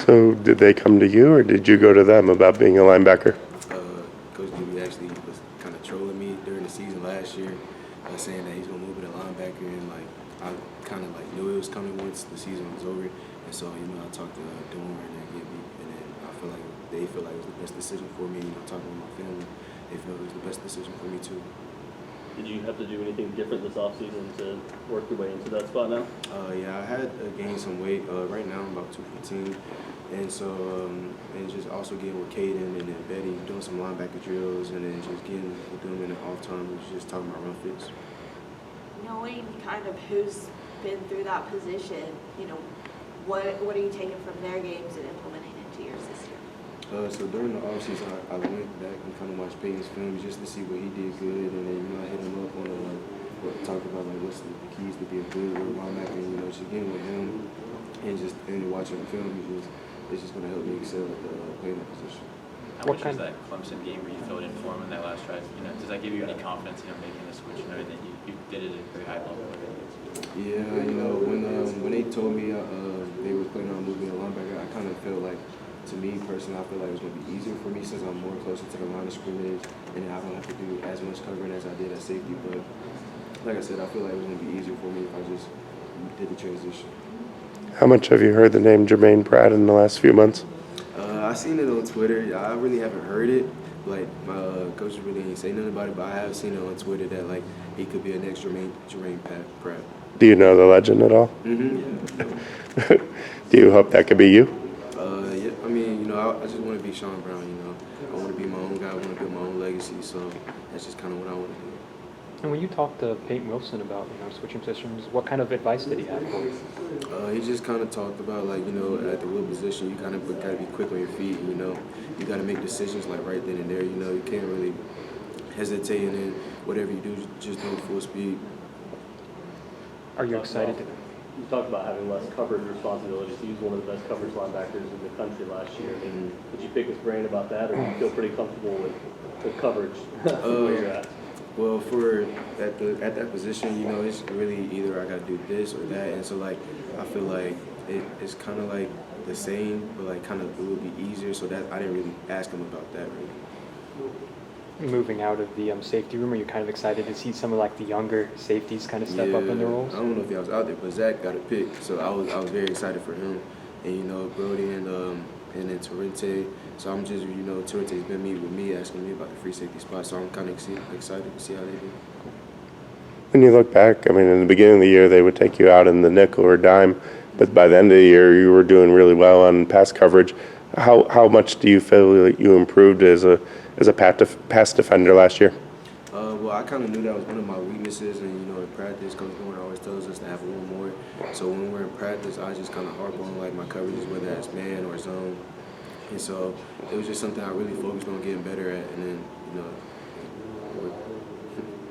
So did they come to you, or did you go to them about being a linebacker? Coach Gibby actually was kind of trolling me during the season last year, saying that he's gonna move me to linebacker, and like I kind of like knew it was coming once the season was over, and so I talked to Dorn and Gibby, and then I feel like they feel like it was the best decision for me. Talking with my family, they feel it was the best decision for me too. Did you have to do anything different this offseason to work your way into that spot now? Yeah, I had gained some weight. Right now I'm about 215. And so, and just also getting with Caden and then Betty, doing some linebacker drills, and then just getting with them in the off time, just talking about run fits. Knowing kind of who's been through that position, what are you taking from their games and implementing into yours this year? So during the offseason, I went back and kind of watched Peyton's films just to see what he did good, and then I hit him up on talked about like what's the keys to be a good linebacker, and just getting with him and watching the film, it's just going to help me excel at the playing position. How much was that Clemson game where you filled in for him in that last drive? Does that give you any confidence in making the switch, knowing that you did it at a very high level? Yeah, when they told me they were planning on moving a linebacker, I kind of felt like, to me personally, I feel like it was going to be easier for me since I'm more closer to the line of scrimmage, and I don't have to do as much covering as I did at safety. But like I said, I feel like it was going to be easier for me if I just did the transition. How much have you heard the name Jermaine Pratt in the last few months? I seen it on Twitter. I really haven't heard it. Like my coach really ain't say nothing about it, but I have seen it on Twitter that like he could be a next Jermaine Pratt. Do you know the legend at all? Mm-hmm. Do you hope that could be you? Yeah. I mean, I just want to be Sean Brown. I want to be my own guy. I want to build my own legacy. So that's just kind of what I want to do. And when you talked to Peyton Wilson about switching positions, what kind of advice did he have for you? He just kind of talked about like at the wheel position, you kind of got to be quick on your feet. You got to make decisions like right then and there. You can't really hesitate, and then whatever you do, just do it full speed. Are you excited? You talked about having less coverage responsibilities. He was one of the best coverage linebackers in the country last year. Did you pick his brain about that, or do you feel pretty comfortable with coverage where you're at? Well, at that position, it's really either I got to do this or that, and so like I feel like it's kind of like the same, but like kind of it would be easier. So that I didn't really ask him about that really. Moving out of the safety room, are you kind of excited to see some of like the younger safeties kind of step up in their roles? I don't know if I was out there, but Zach got a pick, so I was very excited for him, and Brody and then Torrente. So I'm just Torrente's been with me asking me about the free safety spot, so I'm kind of excited to see how they do. When you look back, in the beginning of the year, they would take you out in the nickel or dime, but by the end of the year, you were doing really well on pass coverage. How much do you feel you improved as a pass defender last year? Well, I kind of knew that was one of my weaknesses, and in practice, Coach Dorn always tells us to have a little more. So when we're in practice, I just kind of harp on like my coverages, whether that's man or zone. And so it was just something I really focused on getting better at, and then